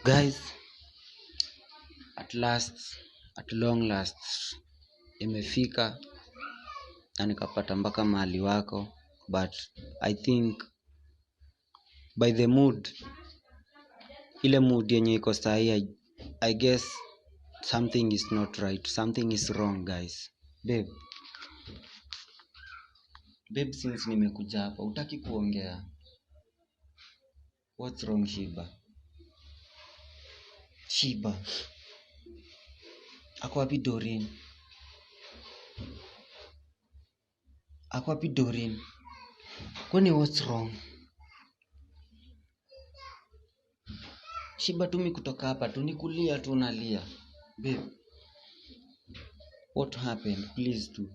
Guys, at long last imefika na nikapata mpaka mahali wako, but I think by the mood, ile mood yenye iko sahi, I guess something is not right, something is wrong guys. Babe, since nimekuja hapa utaki kuongea. What's wrong Shiba? Ako wapi Doreen? Kwani what's wrong? Shiba, tumi kutoka hapa tu nikulia tu unalia. Babe, what happened? Please do.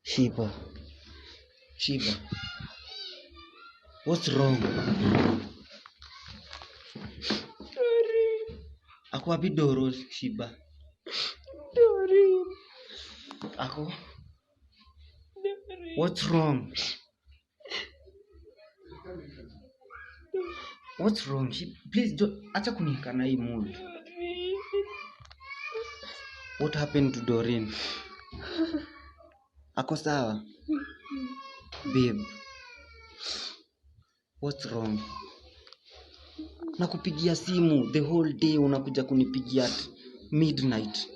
Shiba, what's wrong? Ako wapi Doro, Shiba? Ako? What's wrong? What's wrong? Please don't acha kunika na hii mood. What happened to Doreen? Ako sawa? Babe, what's wrong? Nakupigia simu the whole day, unakuja kunipigia at midnight.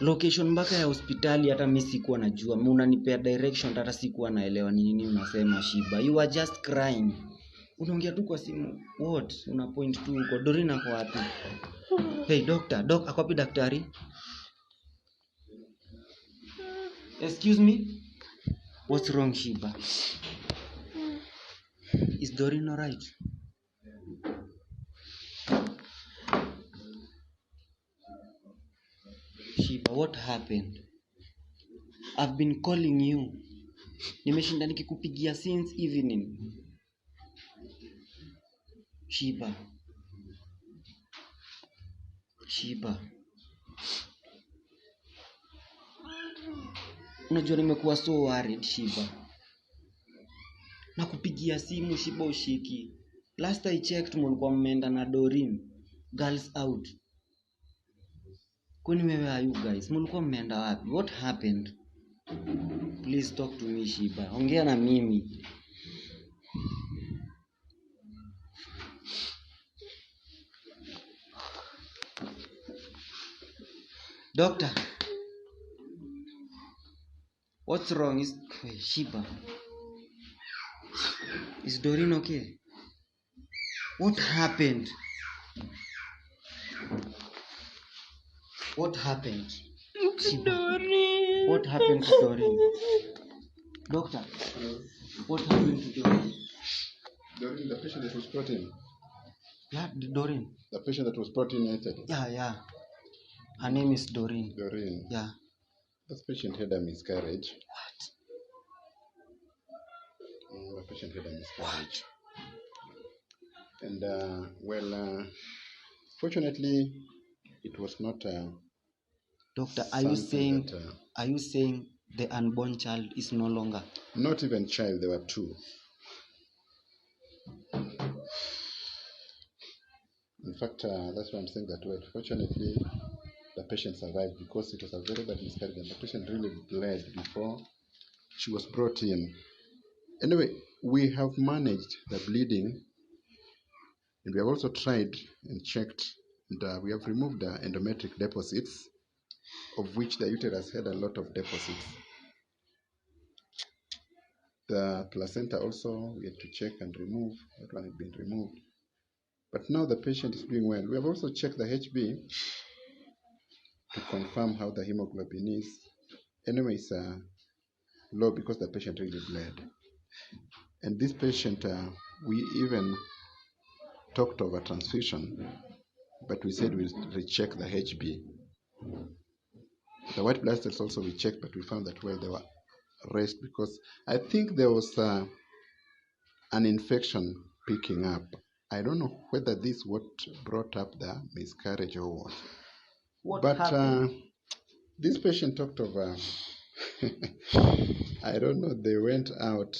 Location mpaka ya hospitali hata mimi sikuwa najua. Mimi unanipea direction hata sikuwa naelewa ni nini unasema Shiba. You are just crying. Unaongea tu kwa simu. What? Una point tu uko. Doreen ako wapi? Hey doctor, ako wapi daktari? Excuse me? What's wrong Shiba? Is Doreen alright? Shiba, what happened? I've been calling you. Nimeshinda nikikupigia since evening. Shiba. Unajua nimekuwa so worried Shiba. Nakupigia simu Shiba ushiki. Last I checked mlikuwa mmeenda na Doreen girls out. Kwani where are you guys? Mlikuwa mmeenda wapi? What happened? Please talk to me Shiba. Ongea na mimi. Doctor, what's wrong? Shiba, is Doreen okay? What happened? Shiba, what happened to Doreen? Doctor, what happened to Doreen? Doreen, the patient that was brought in. Yeah, Doreen. The patient that was brought in yesterday. Yeah. Her name is Doreen. Yeah. This patient had a miscarriage. What? The patient had a miscarriage. And fortunately, it was not. Doctor, are you saying the unborn child is no longer? Not even child. There were two. In fact, that's why I'm saying that word. Fortunately, the patient survived because it was a very bad miscarriage and the patient really bled before she was brought in. Anyway, we have managed the bleeding and we have also tried and checked and we have removed the endometric deposits, of which the uterus had a lot of deposits. The placenta also we had to check and remove. That one had been removed. But now the patient is doing well. We have also checked the HB to confirm how the hemoglobin is. Anyway, it's low because the patient really bled. And this patient, we even talked of a transfusion, but we said we'll recheck the HB. The white blood cells also we checked, but we found that well they were raised because I think there was an infection picking up. I don't know whether this what brought up the miscarriage or what. What happened? This patient talked of I don't know. They went out.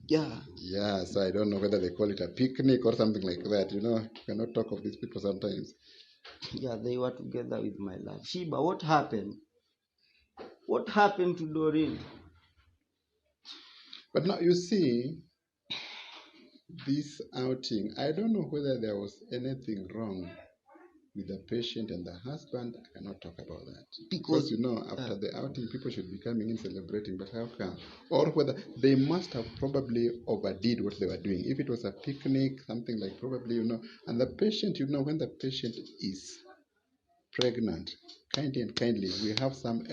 Yeah. Yeah, so I don't know whether they call it a picnic or something like that. You cannot talk of these people sometimes. Yeah, they were together with my love. Shiba, what happened? What happened to Doreen? But now you see, this outing, I don't know whether there was anything wrong with the patient and the husband. I cannot talk about that. Because after the outing, people should be coming in celebrating, but how come? Or whether they must have probably overdid what they were doing. If it was a picnic, something like probably, and the patient, when the patient is pregnant, kindly, we have some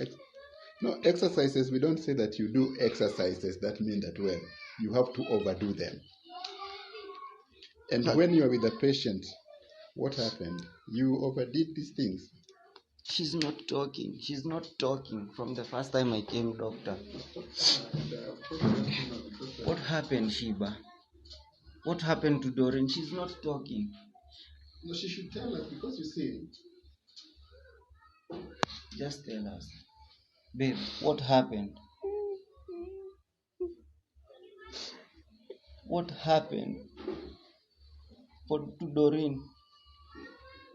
exercises. We don't say that you do exercises that mean that, well, you have to overdo them. And when you are with the patient, what happened? You overdid these things. She's not talking. She's not talking from the first time I came, doctor. What happened, Shiba? What happened to Doreen? She's not talking. No, she should tell us, because you see. Just tell us. Babe, what happened? What happened to Doreen?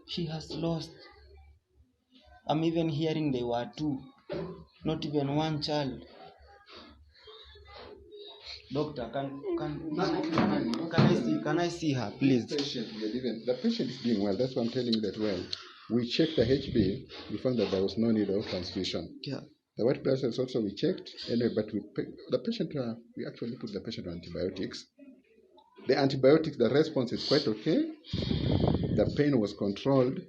She has lost. I'm even hearing they were two, not even one child. Doctor, can I see her, please? The patient is doing well. That's why I'm telling you that, well, we checked the HB. We found that there was no need of transfusion. Yeah. The white blood cells also we checked. Anyway, but the patient, we actually put the patient on antibiotics. The antibiotics, the response is quite okay. The pain was controlled.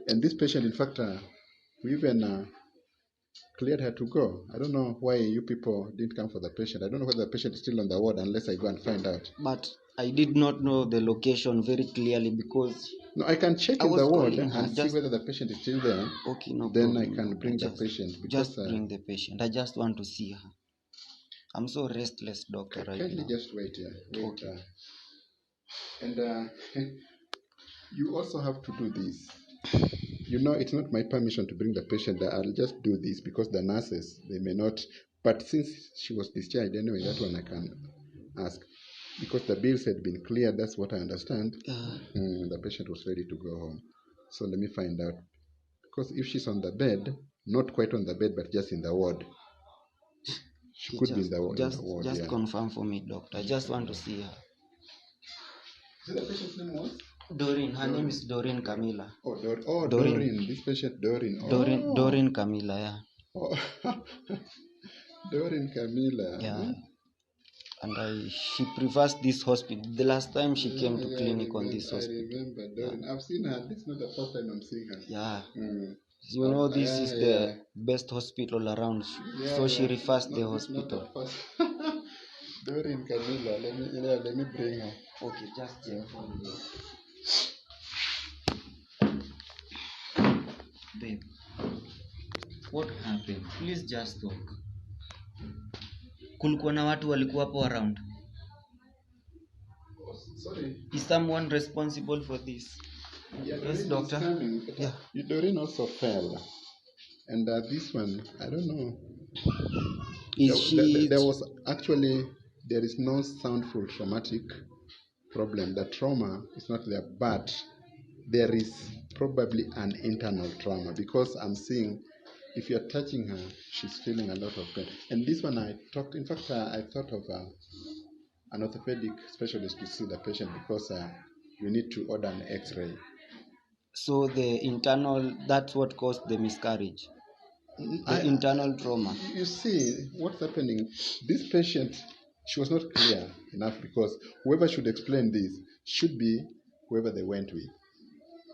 And this patient, in fact, we even cleared her to go. I don't know why you people didn't come for the patient. I don't know whether the patient is still on the ward unless I go and find out. But I did not know the location very clearly because... No, I can check in the ward and see whether the patient is still there. Okay, no then problem. I can bring the patient. Just bring the patient. I just want to see her. I'm so restless, doctor, right now. Kindly just wait here. Wait. Okay. And you also have to do this. It's not my permission to bring the patient there. I'll just do this because the nurses, they may not. But since she was discharged anyway, that one I can ask. Because the bills had been cleared, that's what I understand. The patient was ready to go home. So let me find out. Because if she's on the bed, not quite on the bed, but just in the ward, she could be in the ward. Just confirm for me, doctor. I just want to see her. So the patient's name was? Doreen. Her name is Doreen Camilla. Doreen. This patient, Doreen. Doreen Camilla, yeah. Oh. Doreen Camilla. Yeah. And she prefers this hospital. The last time she came to clinic on this hospital. I remember Doreen. I've seen her. This is not the first time I'm seeing her. Yeah. This is the best hospital around. So she refers the hospital. Doreen Camilla. Let me bring her. Okay, just check for me. Babe, what happened? Please just talk. Kulikuwa na watu walikuwa hapo around. Sorry. Is someone responsible for this? Yes, doctor. Yeah. Doreen also fell. And this one, I don't know. There is no soundful traumatic problem. The trauma is not there, but there is probably an internal trauma because I'm seeing if you're touching her, she's feeling a lot of pain. And this one I thought of an orthopedic specialist to see the patient because we need to order an x-ray. So the internal, that's what caused the miscarriage? The internal trauma. You see, what's happening, this patient, she was not clear enough because whoever should explain this should be whoever they went with.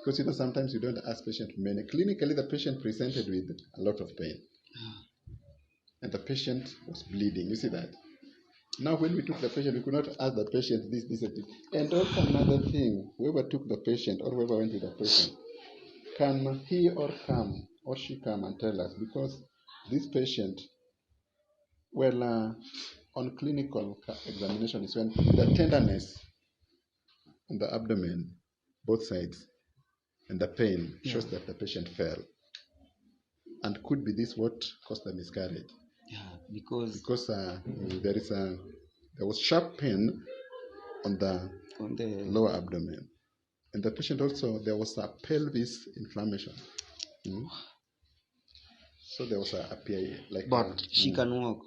Because sometimes you don't ask patient many. Clinically, the patient presented with a lot of pain. And the patient was bleeding. You see that? Now, when we took the patient, we could not ask the patient this, and this. And also another thing, whoever took the patient or whoever went with the patient, can he or she come and tell us? Because this patient, on clinical examination is when the tenderness on the abdomen, both sides, and the pain shows that the patient fell. And could be this what caused the miscarriage? Yeah, because there was sharp pain on the lower abdomen, and the patient also, there was a pelvis inflammation. So there was a PIA, like. But she can walk.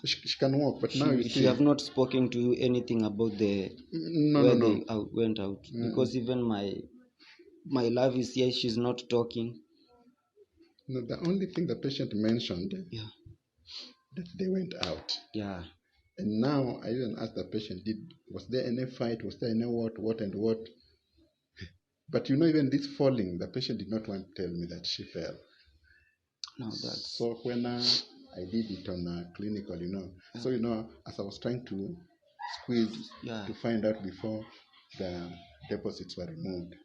She can walk, but now you see. She have not spoken to you anything about the they went out, because even my love is here. She's not talking. No, the only thing the patient mentioned. Yeah. That they went out. Yeah. And now I even asked the patient, was there any fight? Was there any what and what? But even this falling, the patient did not want to tell me that she fell. No, that's... So when I did it on clinical, so as I was trying to squeeze to find out before the deposits were removed,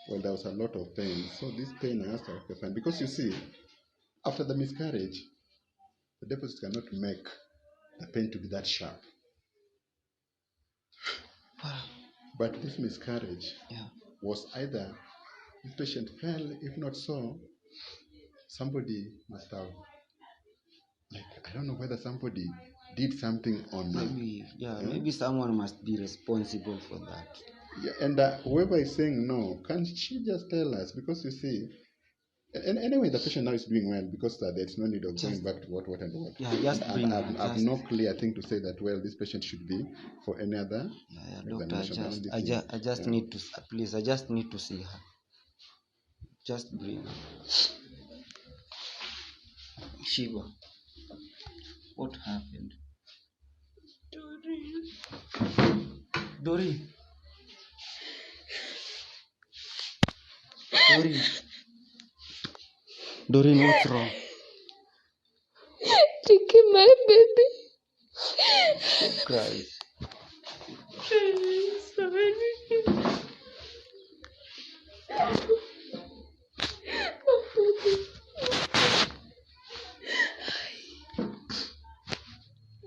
well, there was a lot of pain. So this pain I asked her, okay, fine, because you see, after the miscarriage, the deposits cannot make the pain to be that sharp. But this miscarriage was either this patient fell, if not so, somebody must have, I don't know whether somebody did something on maybe someone must be responsible for that. Yeah, and whoever is saying no, can she just tell us? Because you see, and anyway, the patient now is doing well, because there's no need of going back to what and what. Yeah, just bring her. I've no clear thing to say that, well, this patient should be for any other. Doctor, I just need to, please, I just need to see her. Just bring her. Shiva, what happened? Doreen. Doreen, what's wrong? Take my baby. Don't cry.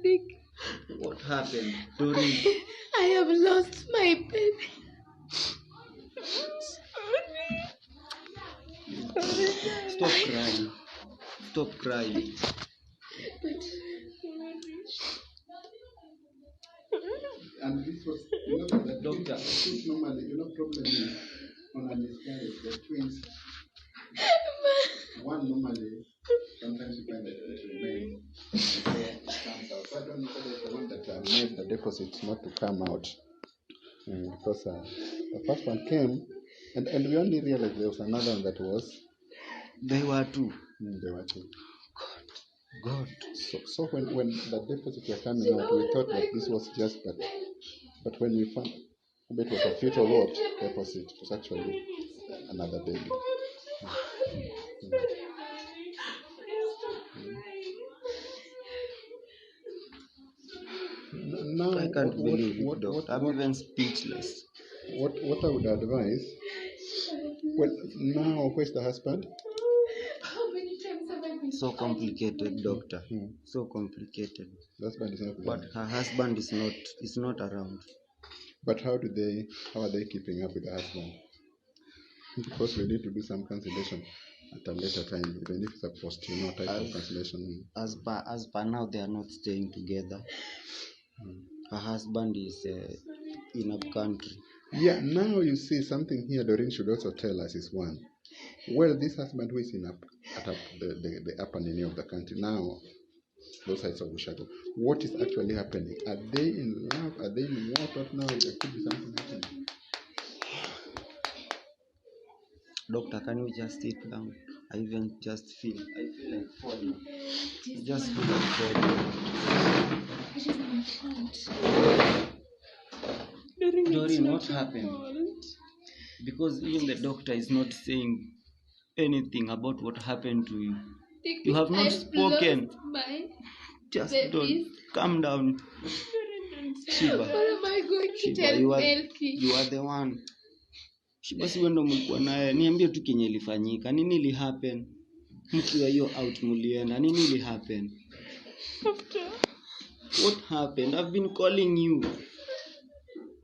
Dick. What happened, Doreen? I have lost my baby. Stop crying. Stop crying. And this was, Doctor. Normally, problem is on a miscarriage, the twins. One normally, sometimes you find that it remains. So I don't know whether it's the one that made the deposit not to come out. Because the first one came, and we only realized there was another one that was. There were two. There were two. God. So when the deposits were coming out, we thought that this was just that. But when we found it was a fetal deposit, it was actually another baby. Now, I can't believe it, Doctor. I'm even speechless. What I would advise, well, now where's the husband? So complicated, Doctor. So complicated. The husband is not there. But her husband is not around. But how are they keeping up with the husband? Because we need to do some cancellation at a later time, even if it's a post, type of cancellation. As per now, they are not staying together. Her husband is in a country. Yeah, now you see something here. Doreen should also tell us is one. Well, this husband who is at the upper end of the country now, those sides of Ushago. What is actually happening? Are they in love? Are they in what right now? There could be something happening. Doctor, can you just sit down? I feel like falling. I just feel like falling. Doreen, what happened? Because even the doctor is not saying anything about what happened to you. You have not spoken. Just don't. Calm down. Shiva. What am I going to tell Melky? You are the one. Shiva, si wewe ndo mlikuwa naye. Niambie tu kenye ilifanyika. Nini ili happen? Mkiwa hiyo out mulienda. Nini ili happen? What happened? I've been calling you.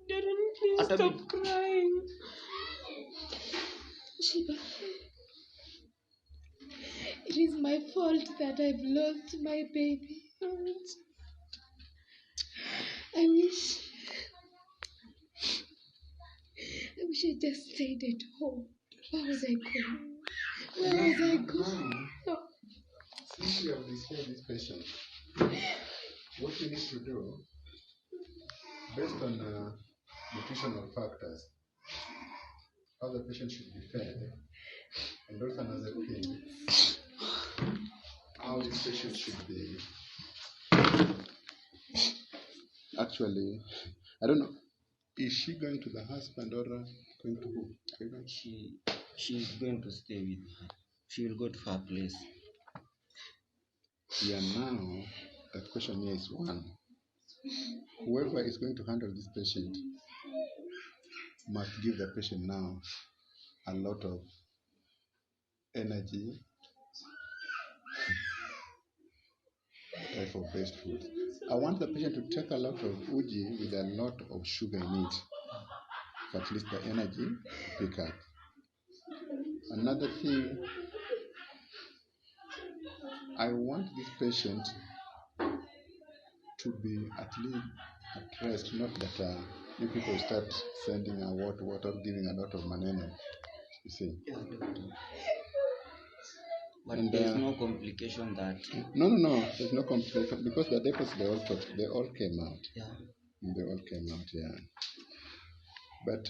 Darren, please stop crying. Shiva. It is my fault that I've lost my baby. I wish I just stayed at home. Where was I going? Where was I going? No. Since you have discharged this patient, what you need to do, based on nutritional factors, how the patient should be fed, and also another thing, how this patient should be actually, I don't know, is she going to the husband or going to who? She's going to stay with her. She will go to her place. Yeah, now the question here is one. Whoever is going to handle this patient must give the patient now a lot of energy, type of best food. I want the patient to take a lot of uji with a lot of sugar in it, for at least the energy to pick up. Another thing, I want this patient to be at least at rest, not that you people start sending a water, giving a lot of maneno, you see. Yeah, doctor. But And, there's no complication that. No, there's no complication because the depots they all came out. Yeah. They all came out, yeah. But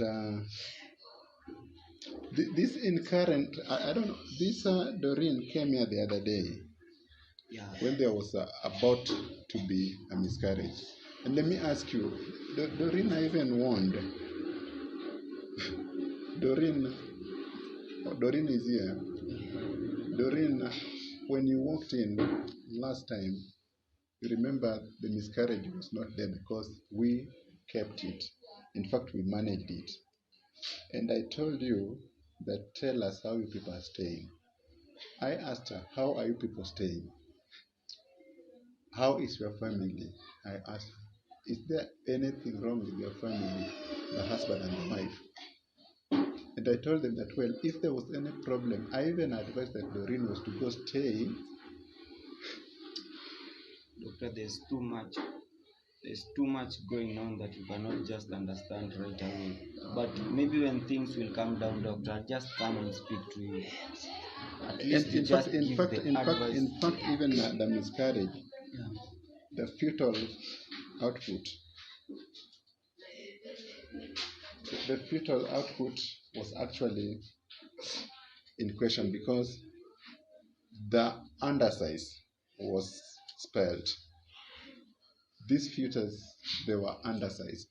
this in current, I don't know. This Doreen came here the other day. Yeah. When there was about to be a miscarriage. And let me ask you, Doreen, I even warned. Doreen is here. Doreen, when you walked in last time, you remember the miscarriage was not there because we kept it. In fact, we managed it. And I told you that tell us how you people are staying. I asked her, how are you people staying? How is your family? I asked her, is there anything wrong with your family, the husband and the wife? And I told them that, well, if there was any problem, I even advised that Doreen was to go stay. Doctor, there's too much going on that you cannot just understand right away. But maybe when things will calm down, doctor, I'll just come and speak to you. At least In fact, even the miscarriage, yeah, the fetal output, was actually in question because the undersize was spelled. These fetus, they were undersized.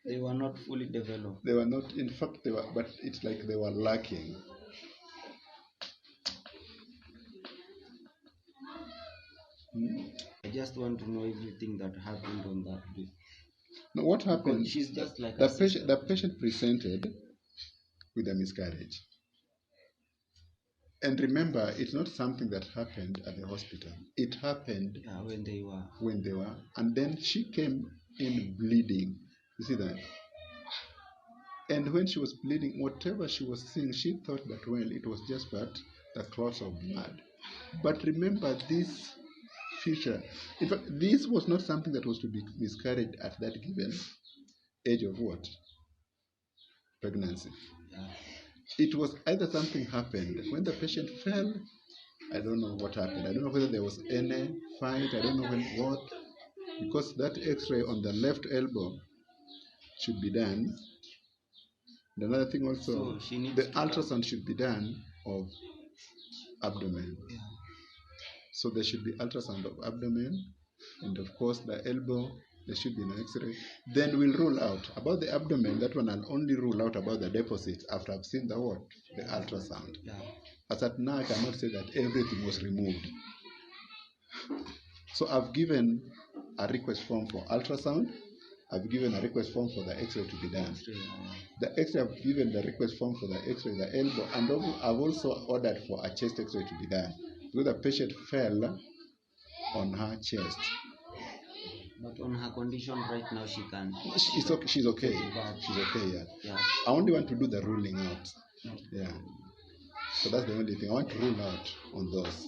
They were not fully developed. They were not, in fact, they were, but it's like they were lacking. I just want to know everything that happened on that day. Now, what happened? Because she's just like the patient presented with a miscarriage. And remember, it's not something that happened at the hospital. It happened when they were. And then she came in bleeding. You see that? And when she was bleeding, whatever she was seeing, she thought that, well, it was just but the clots of blood. But remember, this feature, in fact, this was not something that was to be miscarried at that given age of what? Pregnancy. Yeah. It was either something happened when the patient fell. I don't know what happened. I don't know whether there was any fight. I don't know what. Because that X-ray on the left elbow should be done. And another thing also, the ultrasound should be done of abdomen. Yeah. So there should be ultrasound of abdomen, and of course the elbow. There should be an X-ray. Then we'll rule out about the abdomen. That one I'll only rule out about the deposits after I've seen the what? The ultrasound. Yeah. As at now, I cannot say that everything was removed. So I've given a request form for ultrasound. I've given a request form for the X-ray to be done. The X-ray, I've given the request form for the X-ray, the elbow, and I've also ordered for a chest X-ray to be done. Because the patient fell on her chest. But on her condition right now, she can. She's okay. She's okay. Yeah. I only want to do the ruling out. Yeah. So that's the only thing. I want to rule out on those.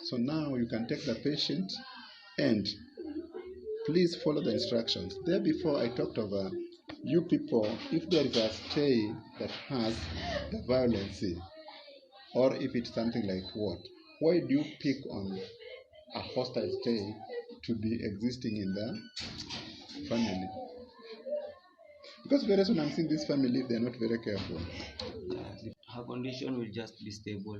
So now you can take the patient and please follow the instructions. There before I talked over you people, if there is a stay that has the violence, or if it's something like what? Why do you pick on a hostile stay to be existing in the family? Because very soon I'm seeing this family, if they're not very careful. Her condition will just be stable.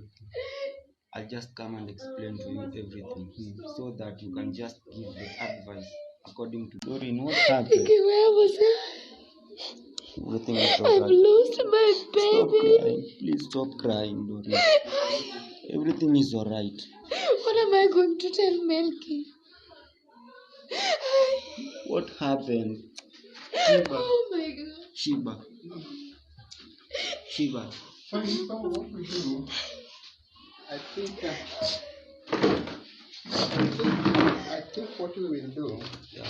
I'll just come and explain to you everything so that you can just give the advice according to Doreen. What happened? Okay, where was I? Everything is I've alright. lost my Stop baby. crying. Please stop crying, Doreen. Everything is alright. What am I going to tell Melky? What happened? Shiba. Oh my God. Shiba. Shiba. Fine, so what we do, I think what we will do, Yeah.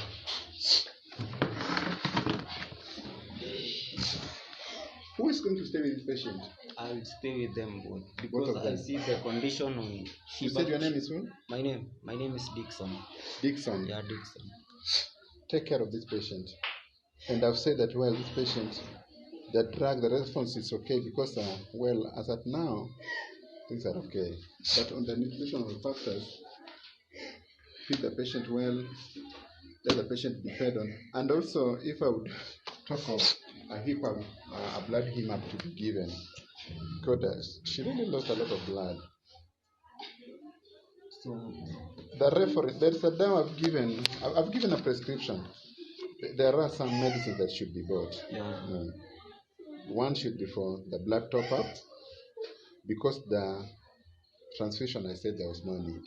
who is going to stay with this patient? I'll stay with them both Both because of them. I see the condition on You Shiba. said your name is who? My name is Dixon. Dixon. Yeah, Dixon. Take care of this patient. And I've said that, well, this patient, the response is okay because, well, as at now, things are okay. But on the nutritional factors, feed the patient well, let the patient be fed on. And also, if I would talk of a HIPAA, a blood hemab to be given, because she really lost a lot of blood. So the reference, there's a dam I've given a prescription. There are some medicines that should be bought. Yeah. One should be for the blood top up, because the transfusion, I said there was no need.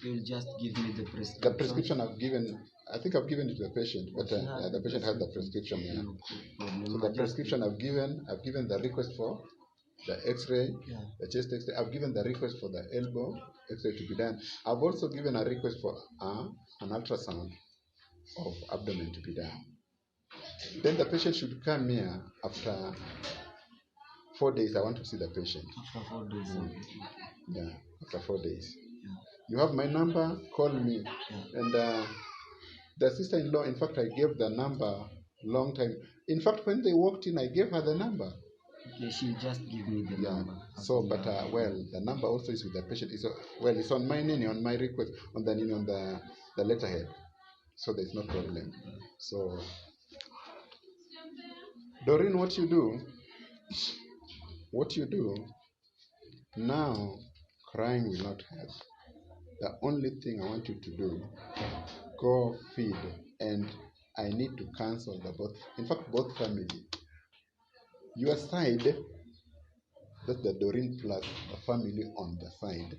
You'll just give me the prescription. The prescription I've given, I think I've given it to the patient, but the patient has the prescription. Yeah. No So the prescription I've given the request for the X-ray, the chest X-ray. I've given the request for the elbow X-ray to be done. I've also given a request for an ultrasound of abdomen to be done. Then the patient should come here after 4 days. I want to see the patient. After 4 days. Yeah, after 4 days. Yeah. You have my number, call me. Yeah. And the sister-in-law, in fact, I gave the number long time. In fact, when they walked in, I gave her the number. Okay, she'll just give me the number. So, but well, the number also is with the patient. It's on my name, on my request, on the letterhead. So there's no problem. So, Doreen, what you do now, crying will not help. The only thing I want you to do, go feed, and I need to cancel both family. Your side, that's the Doreen plus the family on the side,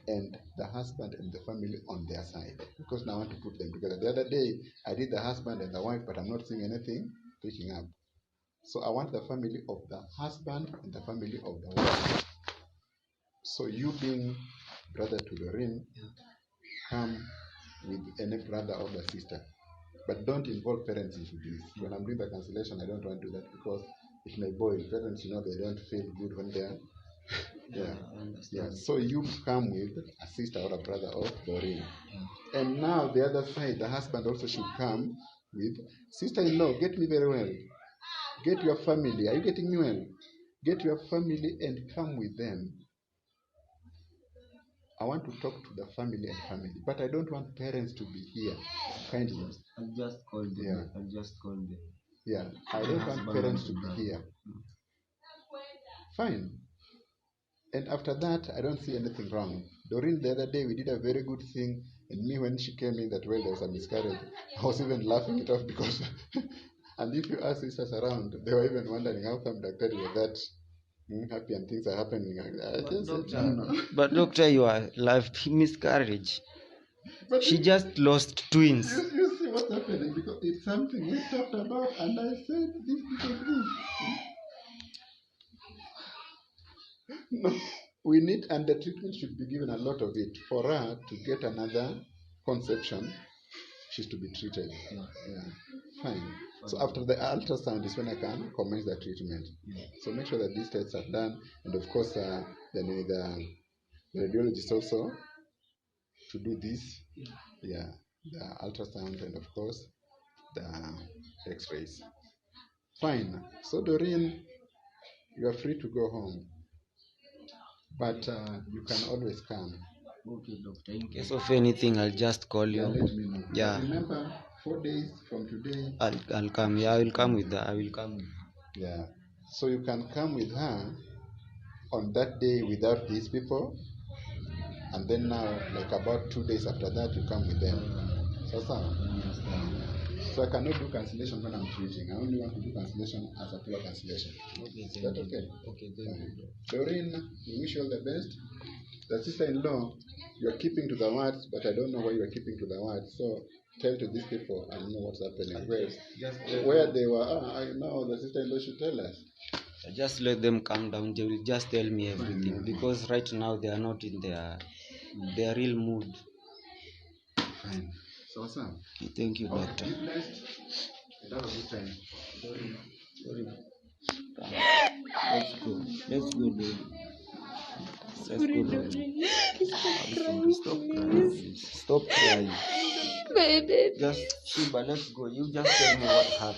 and the husband and the family on their side. Because now I want to put them together. The other day, I did the husband and the wife, but I'm not seeing anything picking up. So I want the family of the husband and the family of the wife. So you being brother to Doreen, come with any brother or the sister. But don't involve parents into this. When I'm doing the cancellation, I don't want to do that because it may boil. Parents, they don't feel good when they're yeah. So you come with a sister or a brother of Doreen. Yeah. And now the other side, the husband also should come with sister-in-law. Get me very well. Get your family. Are you getting me well? Get your family and come with them. I want to talk to the family and family, but I don't want parents to be here. Kindly. I'll just call them. Yeah. I'll just call them. Yeah. I don't want parents to be here. Fine. And after that, I don't see anything wrong. Doreen, the other day, we did a very good thing. And me, when she came in that, well, there was a miscarriage, I was even laughing it off because, and if you ask sisters around, they were even wondering how come Dr. was that happy and things are happening. But doctor, you are life miscarriage. But she just lost twins. You see what's happening because it's something we talked about, and I said this because this. No, we need, and the treatment should be given a lot of it. For her to get another conception, she's to be treated. Yeah. Fine. So after the ultrasound is when I can commence the treatment. So make sure that these tests are done, and of course, then the radiologist also to do this. Yeah, the ultrasound and of course the X-rays. Fine. So Doreen, you are free to go home, but you can always come. Okay, doctor. In case of anything, I'll just call Yeah, you. let me know. Yeah. Remember, 4 days from today. I'll come. Yeah, I will come with that. I will come. Yeah. So you can come with her on that day without these people, and then now, like about 2 days after that, you come with them. So I cannot do cancellation when I'm treating. I only want to do cancellation as a pure cancellation. Okay, Is that okay? Okay, thank you. Doreen, we wish you all the best. The sister-in-law, you are keeping to the words, but I don't know why you are keeping to the words. So tell to these people, I don't know what's happening. Where they were, I know the sister-in-law should tell us. Just let them calm down. They will just tell me everything because right now they are not in their real mood. Fine. So awesome. Thank you, doctor. Be blessed and have a good time. Sorry. Let's go. Let's go, baby. Let's go, baby. Stop crying, please. Stop crying. Baby. Just Shiba, let's go. You just tell me what happened.